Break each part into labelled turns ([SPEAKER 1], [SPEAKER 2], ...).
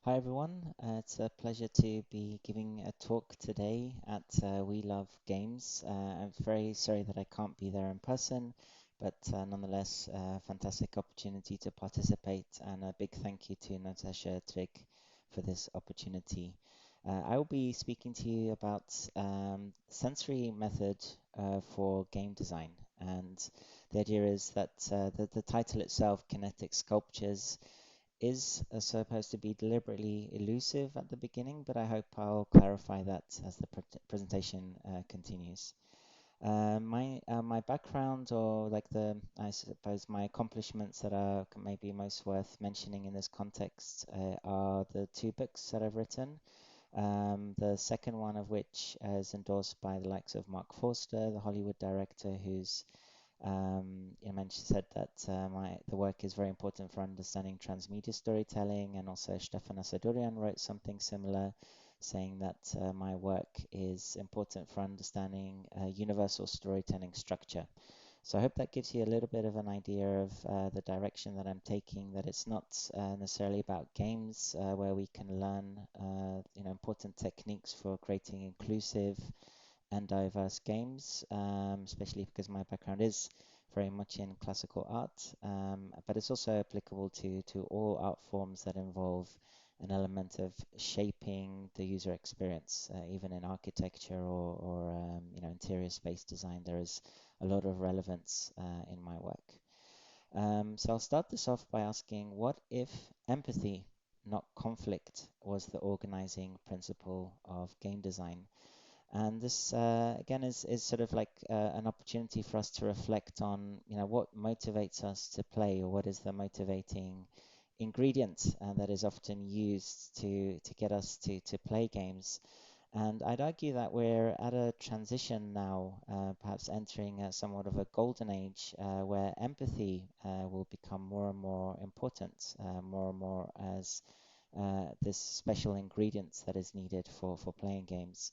[SPEAKER 1] Hi everyone, it's a pleasure to be giving a talk today at We Love Games. I'm very sorry that I can't be there in person, but nonetheless, fantastic opportunity to participate, and a big thank you to Natasha Trigg for this opportunity. I will be speaking to you about sensory method for game design, and the idea is that the title itself, Kinetic Sculptures, is supposed to be deliberately elusive at the beginning, but I hope I'll clarify that as the presentation continues. My background, or like I suppose my accomplishments that are maybe most worth mentioning in this context, are the two books that I've written. The second one of which is endorsed by the likes of Mark Forster, the Hollywood director, who's you mentioned said that the work is very important for understanding transmedia storytelling, and also Stefan Asadorian wrote something similar, saying that my work is important for understanding universal storytelling structure. So I hope that gives you a little bit of an idea of the direction that I'm taking. That it's not necessarily about games where we can learn, important techniques for creating inclusive and diverse games, especially because my background is very much in classical art, but it's also applicable to all art forms that involve an element of shaping the user experience, even in architecture or interior space design. There is a lot of relevance in my work. So I'll start this off by asking, what if empathy, not conflict, was the organizing principle of game design? And this, again, is sort of like an opportunity for us to reflect on, what motivates us to play, or what is the motivating ingredient that is often used to get us to play games. And I'd argue that we're at a transition now, perhaps entering somewhat of a golden age, where empathy will become more and more important, more and more as this special ingredient that is needed for playing games.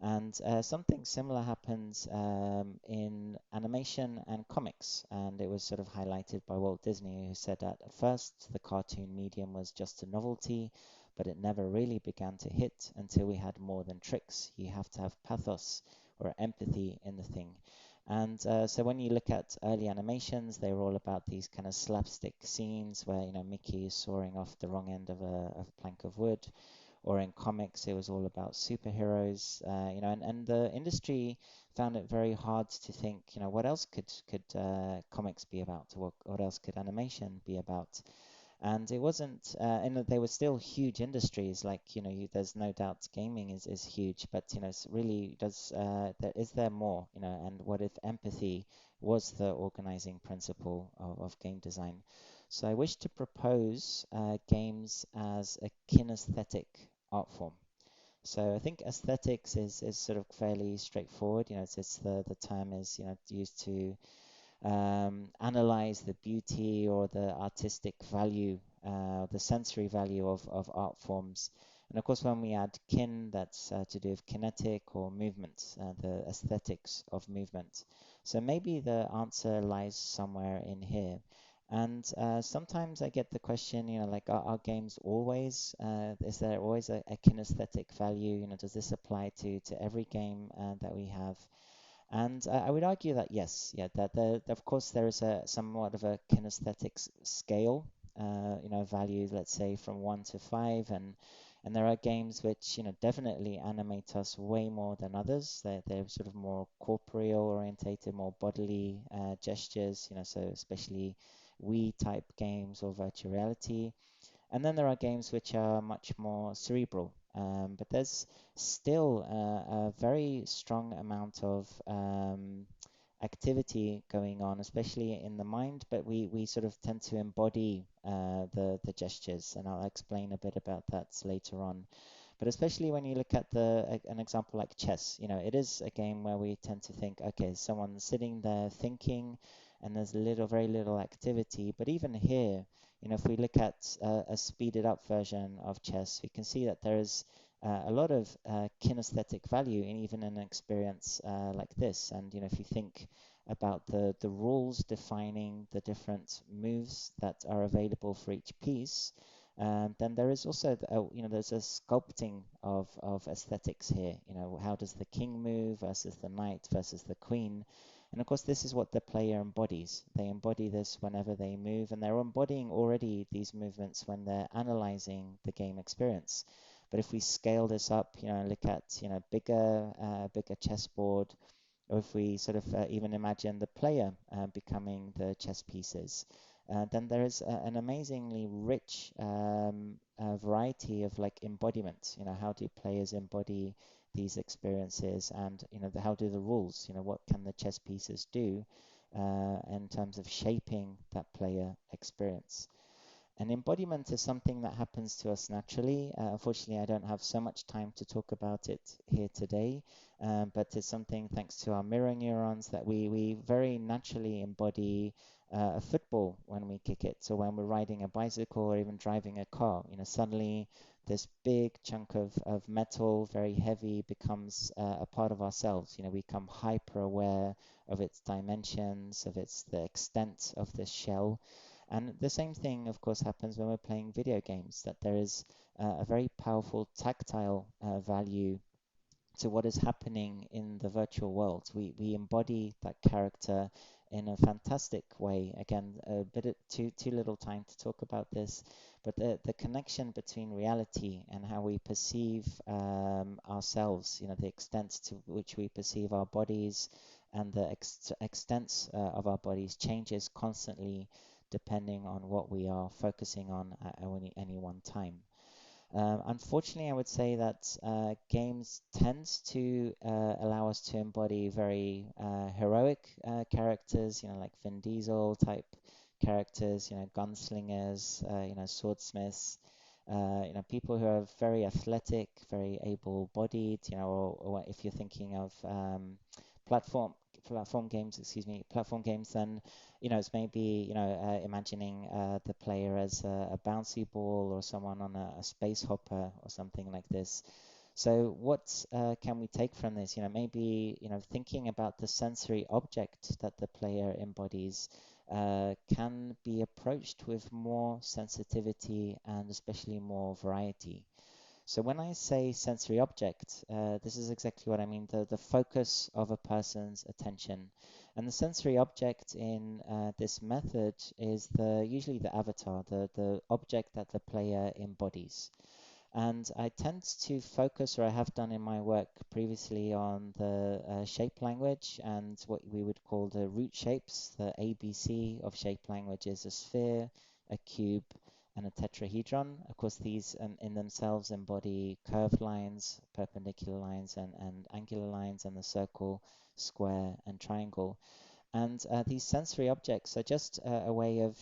[SPEAKER 1] And something similar happens in animation and comics, and it was sort of highlighted by Walt Disney, who said that at first the cartoon medium was just a novelty, but it never really began to hit until we had more than tricks. You have to have pathos or empathy in the thing. And so when you look at early animations, they were all about these kind of slapstick scenes where, Mickey is soaring off the wrong end of a plank of wood, or in comics, it was all about superheroes, and the industry found it very hard to think, what else could comics be about? What else could animation be about? And it wasn't, and they were still huge industries. Like, there's no doubt gaming is huge, but it's really is there more? And what if empathy was the organizing principle of game design? So I wish to propose games as a kinesthetic art form. So I think aesthetics is sort of fairly straightforward. It's the term is used to analyze the beauty or the artistic value, the sensory value of art forms. And of course, when we add kin, that's to do with kinetic or movement, the aesthetics of movement. So maybe the answer lies somewhere in here. And sometimes I get the question, like, are games always, is there always a kinesthetic value? Does this apply to every game that we have? And I would argue that yes, yeah, that of course there is a somewhat of a kinesthetic scale, value, let's say from 1 to 5, and there are games which definitely animate us way more than others. They're sort of more corporeal orientated, more bodily gestures, so especially Wii type games or virtual reality. And then there are games which are much more cerebral, but there's still a very strong amount of activity going on, especially in the mind, but we sort of tend to embody the gestures, and I'll explain a bit about that later on. But especially when you look at an example like chess, it is a game where we tend to think, okay, someone's sitting there thinking, and there's very little activity. But even here, if we look at a speeded up version of chess, we can see that there is a lot of kinesthetic value in even an experience like this. And if you think about the rules defining the different moves that are available for each piece, Then there is also, there's a sculpting of aesthetics here. How does the king move versus the knight versus the queen? And of course, this is what the player embodies. They embody this whenever they move, and they're embodying already these movements when they're analyzing the game experience. But if we scale this up, look at, bigger chessboard, or if we sort of even imagine the player becoming the chess pieces, then there is an amazingly rich variety of like embodiment. How do players embody these experiences, and how do the rules? What can the chess pieces do in terms of shaping that player experience? And embodiment is something that happens to us naturally. Unfortunately, I don't have so much time to talk about it here today, but it's something thanks to our mirror neurons that we very naturally embody a football when we kick it. So when we're riding a bicycle or even driving a car, suddenly this big chunk of metal, very heavy, becomes a part of ourselves. We become hyper aware of its dimensions, of the extent of this shell. And the same thing, of course, happens when we're playing video games, that there is a very powerful tactile value to what is happening in the virtual world. We embody that character in a fantastic way. Again, a bit too little time to talk about this, but the connection between reality and how we perceive ourselves, the extent to which we perceive our bodies and the extent of our bodies changes constantly depending on what we are focusing on at any one time. Unfortunately, I would say that games tends to allow us to embody very heroic characters, like Vin Diesel type characters, gunslingers, swordsmiths, people who are very athletic, very able-bodied, or if you're thinking of platform platform games, excuse me, platform games, then it's maybe, imagining the player as a bouncy ball or someone on a space hopper or something like this. So what can we take from this? Maybe, thinking about the sensory object that the player embodies can be approached with more sensitivity and especially more variety. So when I say sensory object, this is exactly what I mean, the focus of a person's attention. And the sensory object in this method is usually the avatar, the object that the player embodies. And I tend to focus, or I have done in my work previously, on the shape language and what we would call the root shapes. The ABC of shape language is a sphere, a cube, and a tetrahedron. Of course, these in themselves embody curved lines, perpendicular lines, and angular lines, and the circle, square, and triangle. And these sensory objects are just a way of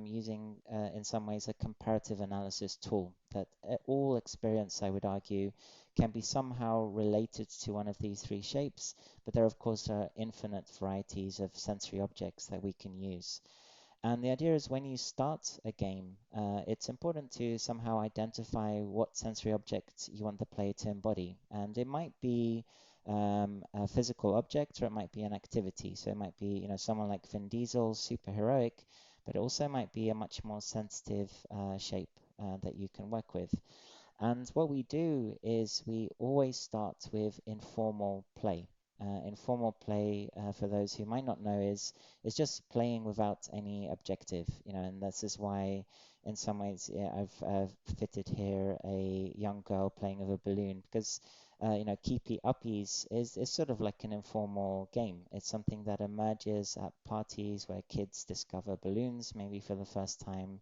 [SPEAKER 1] using, in some ways, a comparative analysis tool that all experience, I would argue, can be somehow related to one of these three shapes, but there, of course, are infinite varieties of sensory objects that we can use. And the idea is when you start a game, it's important to somehow identify what sensory object you want the player to embody. And it might be a physical object or it might be an activity. So it might be, someone like Vin Diesel, super heroic, but it also might be a much more sensitive shape that you can work with. And what we do is we always start with informal play. Informal play, for those who might not know, is just playing without any objective, and this is why, in some ways, yeah, I've fitted here a young girl playing with a balloon because, keepy uppies is sort of like an informal game. It's something that emerges at parties where kids discover balloons, maybe for the first time,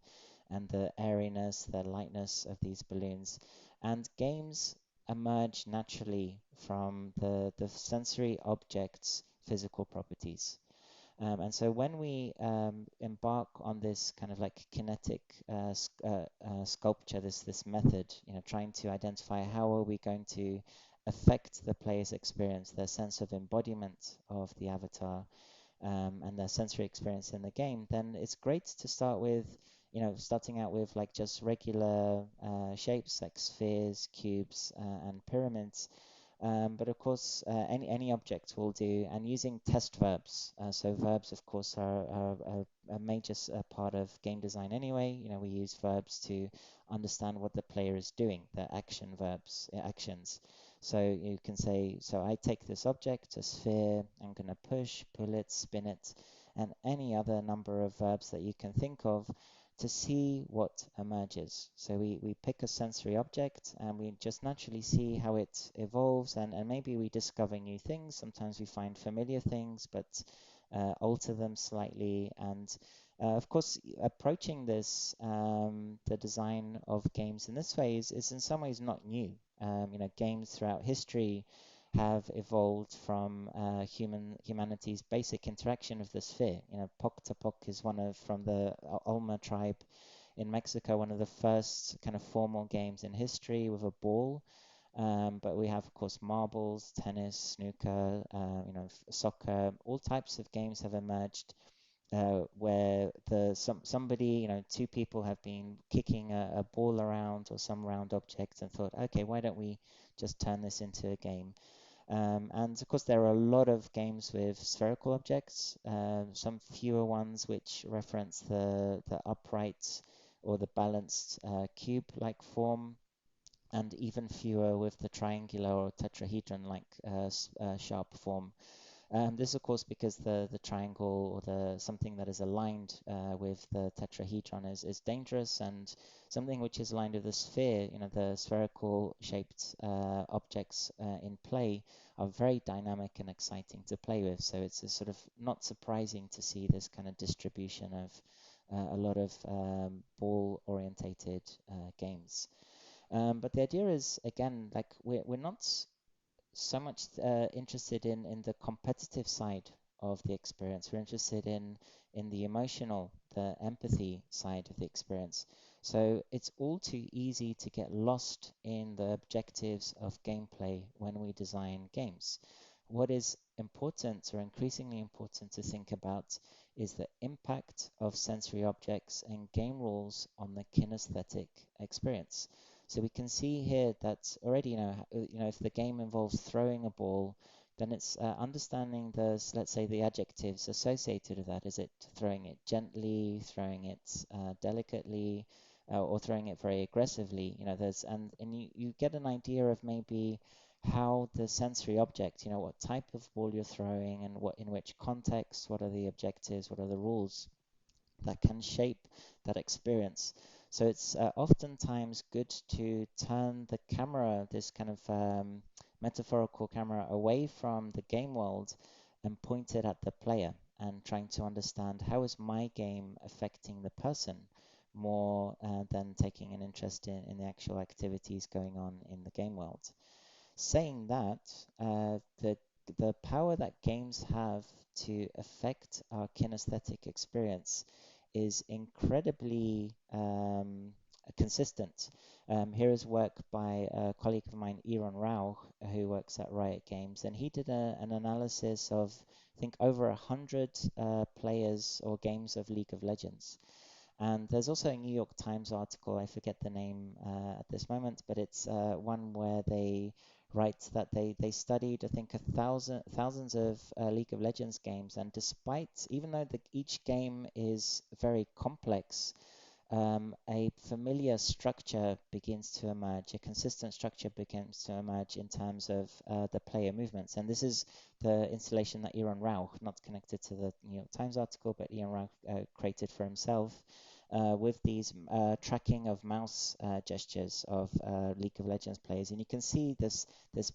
[SPEAKER 1] and the airiness, the lightness of these balloons. And games emerge naturally from the sensory object's physical properties. And so when we embark on this kind of like kinetic sculpture, this method, trying to identify how are we going to affect the player's experience, their sense of embodiment of the avatar, and their sensory experience in the game, then it's great to start with, starting out with like just regular shapes like spheres, cubes, and pyramids. But of course, any object will do, and using test verbs. So verbs, of course, are a major part of game design anyway. We use verbs to understand what the player is doing, the action verbs, actions. So you can say, so I take this object, a sphere, I'm going to push, pull it, spin it, and any other number of verbs that you can think of to see what emerges. So we pick a sensory object and we just naturally see how it evolves, and maybe we discover new things. Sometimes we find familiar things, but alter them slightly. And of course, approaching this, the design of games in this way is in some ways not new. Games throughout history have evolved from humanity's basic interaction with the sphere. Poc to Poc is from the Olma tribe in Mexico, one of the first kind of formal games in history with a ball. But we have, of course, marbles, tennis, snooker, soccer. All types of games have emerged where somebody, two people have been kicking a ball around or some round object and thought, okay, why don't we just turn this into a game? And of course, there are a lot of games with spherical objects, some fewer ones which reference the upright or the balanced cube-like form, and even fewer with the triangular or tetrahedron-like sharp form. This, of course, because the triangle or the something that is aligned with the tetrahedron is dangerous, and something which is aligned with the sphere, the spherical shaped objects in play are very dynamic and exciting to play with. So it's a sort of not surprising to see this kind of distribution of a lot of ball-orientated games. But the idea is, again, like we're not so much interested in the competitive side of the experience. We're interested in the emotional, the empathy side of the experience. So it's all too easy to get lost in the objectives of gameplay when we design games. What is important or increasingly important to think about is the impact of sensory objects and game rules on the kinesthetic experience. So we can see here that already, if the game involves throwing a ball, then it's understanding let's say, the adjectives associated with that. Is it throwing it gently, throwing it delicately, or throwing it very aggressively? And you get an idea of maybe how the sensory object, what type of ball you're throwing and in which context, what are the objectives, what are the rules that can shape that experience. So it's oftentimes good to turn the camera, this kind of metaphorical camera, away from the game world and point it at the player and trying to understand how is my game affecting the person more than taking an interest in the actual activities going on in the game world. Saying that, the power that games have to affect our kinesthetic experience is incredibly consistent. Here is work by a colleague of mine, Iron Rao, who works at Riot Games, and he did an analysis of, I think, over 100 players or games of League of Legends. And there's also a New York Times article, I forget the name at this moment, but it's one where they write that they studied, I think, thousands of League of Legends games, and even though each game is very complex, a familiar structure begins to emerge, a consistent structure begins to emerge in terms of the player movements. And this is the installation that Iran Rao, not connected to the New York Times article, but Iran Rao created for himself with these tracking of mouse gestures of League of Legends players. And you can see this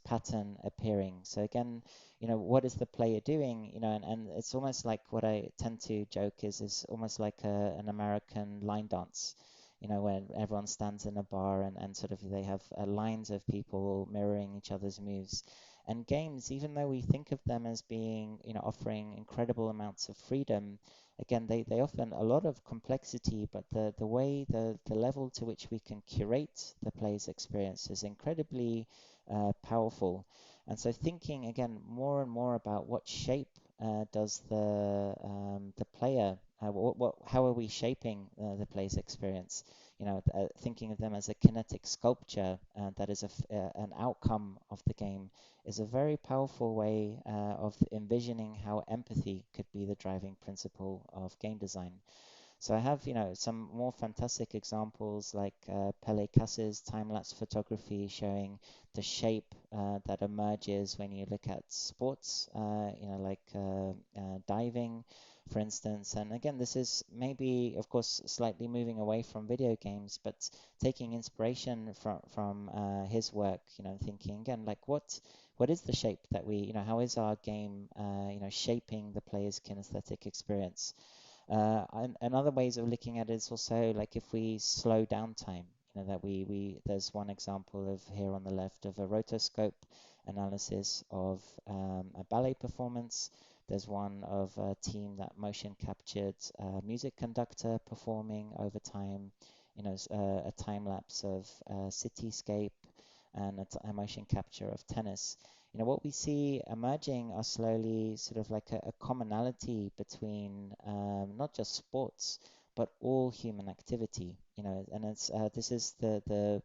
[SPEAKER 1] pattern appearing. So again, what is the player doing? And it's almost like what I tend to joke is almost like an American line dance. When everyone stands in a bar and sort of they have lines of people mirroring each other's moves. And games, even though we think of them as being, offering incredible amounts of freedom, again, they offer a lot of complexity, but the level to which we can curate the player's experience is incredibly powerful. And so thinking again more and more about what shape does the player, how are we shaping the player's experience? thinking of them as a kinetic sculpture that is an outcome of the game is a very powerful way of envisioning how empathy could be the driving principle of game design. So I have, some more fantastic examples like Pele Cas's time-lapse photography showing the shape that emerges when you look at sports, like diving, for instance. And again, this is maybe, of course, slightly moving away from video games, but taking inspiration from his work, thinking again, like what is the shape that how is our game, shaping the player's kinesthetic experience? And other ways of looking at it is also like if we slow down time, that there's one example of here on the left of a rotoscope analysis of a ballet performance. There's one of a team that motion captured a music conductor performing over time, a time lapse of cityscape and a motion capture of tennis. What we see emerging are slowly sort of like a commonality between not just sports, but all human activity, and this is the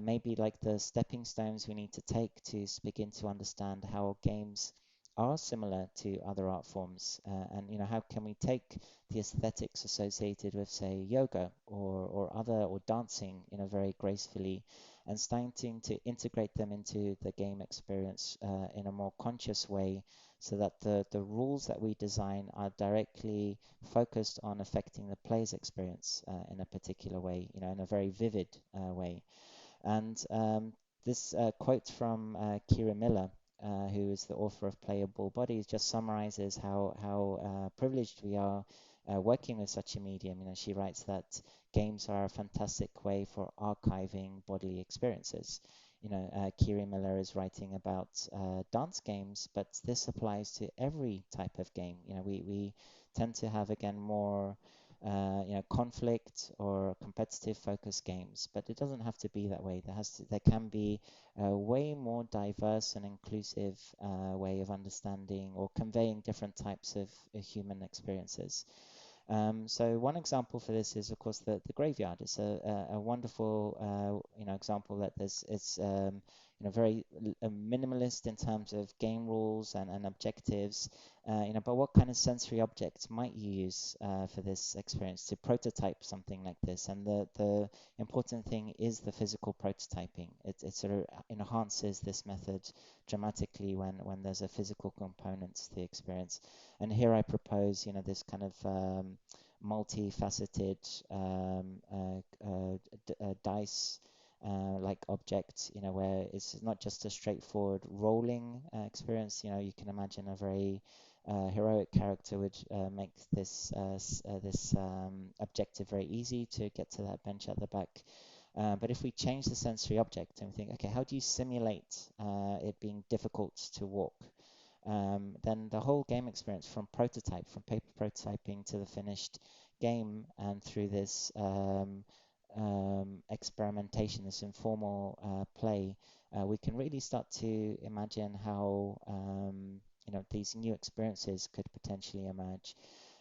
[SPEAKER 1] maybe like the stepping stones we need to take to begin to understand how games are similar to other art forms, and how can we take the aesthetics associated with, say, yoga or other or dancing, very gracefully, and starting to integrate them into the game experience in a more conscious way so that the rules that we design are directly focused on affecting the player's experience in a particular way, in a very vivid way. And this quote from Kira Miller, who is the author of Playable Bodies, just summarizes how privileged we are working with such a medium. She writes that games are a fantastic way for archiving bodily experiences. Kiri Miller is writing about dance games, but this applies to every type of game. We tend to have, again, more conflict or competitive focused games, but it doesn't have to be that way. There can be a way more diverse and inclusive way of understanding or conveying different types of human experiences. So one example for this is, of course, the graveyard. It's a wonderful, example that it's very minimalist in terms of game rules and objectives. But what kind of sensory objects might you use for this experience to prototype something like this? And the important thing is the physical prototyping. It sort of enhances this method dramatically when there's a physical component to the experience. And here I propose, this kind of multifaceted dice like object, where it's not just a straightforward rolling experience. You can imagine a very heroic character would make this objective very easy to get to that bench at the back. But if we change the sensory object and we think, okay, how do you simulate it being difficult to walk? Then the whole game experience from paper prototyping to the finished game and through this experimentation, this informal play, we can really start to imagine how these new experiences could potentially emerge.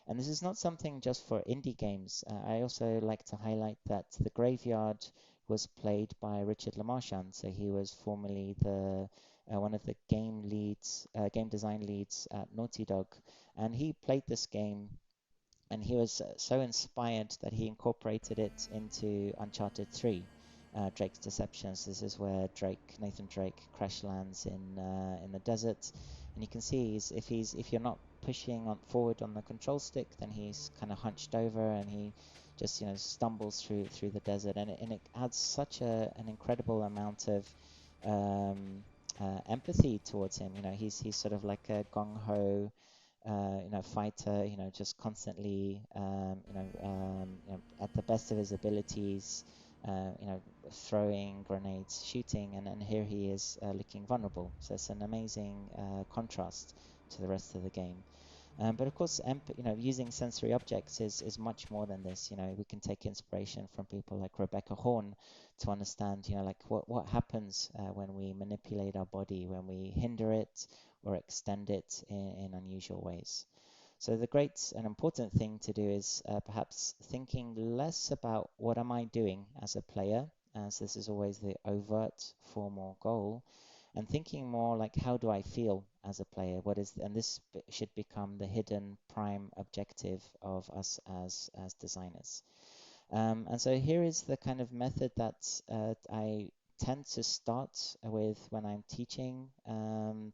[SPEAKER 1] And this is not something just for indie games. I also like to highlight that the Graveyard was played by Richard Lamarchand. So he was formerly the one of the game design leads at Naughty Dog, and he played this game and he was so inspired that he incorporated it into Uncharted 3, Drake's Deceptions. This is where Nathan Drake, crash lands in the desert, and you can see if you're not pushing on forward on the control stick, then he's kind of hunched over and he just stumbles through the desert, and it adds such an incredible amount of empathy towards him. He's sort of like a gung ho fighter, just constantly, at the best of his abilities, throwing grenades, shooting, and here he is looking vulnerable. So it's an amazing contrast to the rest of the game. But of course, using sensory objects is much more than this. We can take inspiration from people like Rebecca Horn to understand, like what happens when we manipulate our body, when we hinder it or extend it in unusual ways. So the great and important thing to do is perhaps thinking less about what am I doing as a player, as this is always the overt formal goal, and thinking more like how do I feel as a player? What is, and this should become the hidden prime objective of us as designers. And so here is the kind of method that I tend to start with when I'm teaching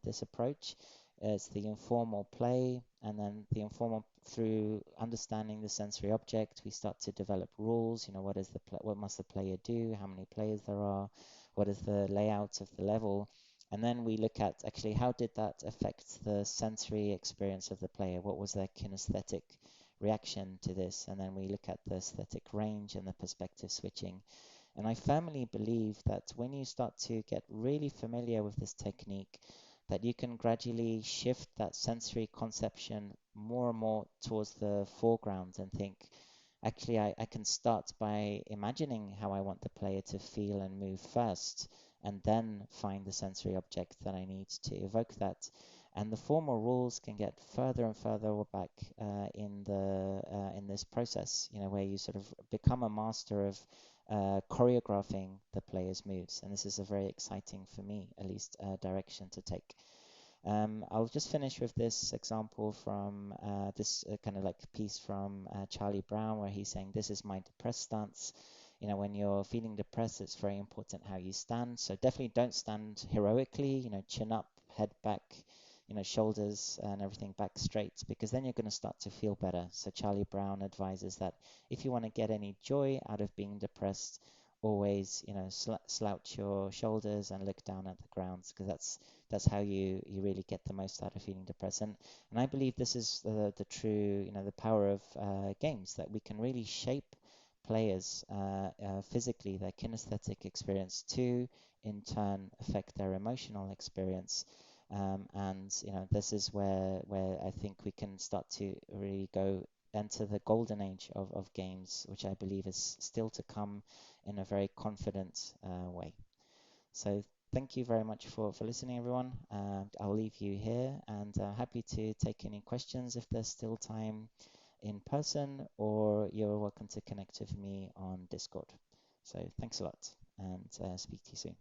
[SPEAKER 1] this approach. It's the informal play, and then the informal through understanding the sensory object, we start to develop rules. You know, what must the player do? How many players there are? What is the layout of the level? And then we look at actually how did that affect the sensory experience of the player? What was their kinesthetic reaction to this? And then we look at the aesthetic range and the perspective switching. And I firmly believe that when you start to get really familiar with this technique, that you can gradually shift that sensory conception more and more towards the foreground and think, actually, I can start by imagining how I want the player to feel and move first, and then find the sensory object that I need to evoke that. And the formal rules can get further and further back in this process, you know, where you sort of become a master of choreographing the player's moves. And this is a very exciting, for me at least, direction to take. I'll just finish with this example from this kind of like piece from Charlie Brown, where he's saying, "This is my depressed stance." You know, when you're feeling depressed, it's very important how you stand. So definitely don't stand heroically, you know, chin up, head back, you know, shoulders and everything back straight, because then you're going to start to feel better. So Charlie Brown advises that if you want to get any joy out of being depressed, always, you know, slouch your shoulders and look down at the ground, because that's how you really get the most out of feeling depressed. And I believe this is the true, you know, the power of games, that we can really shape players physically, their kinesthetic experience to, in turn, affect their emotional experience. And you know, this is where I think we can start to really go enter the golden age of games, which I believe is still to come in a very confident way. So thank you very much for listening, everyone. I'll leave you here, and happy to take any questions if there's still time in person, or you're welcome to connect with me on Discord. So thanks a lot, and speak to you soon.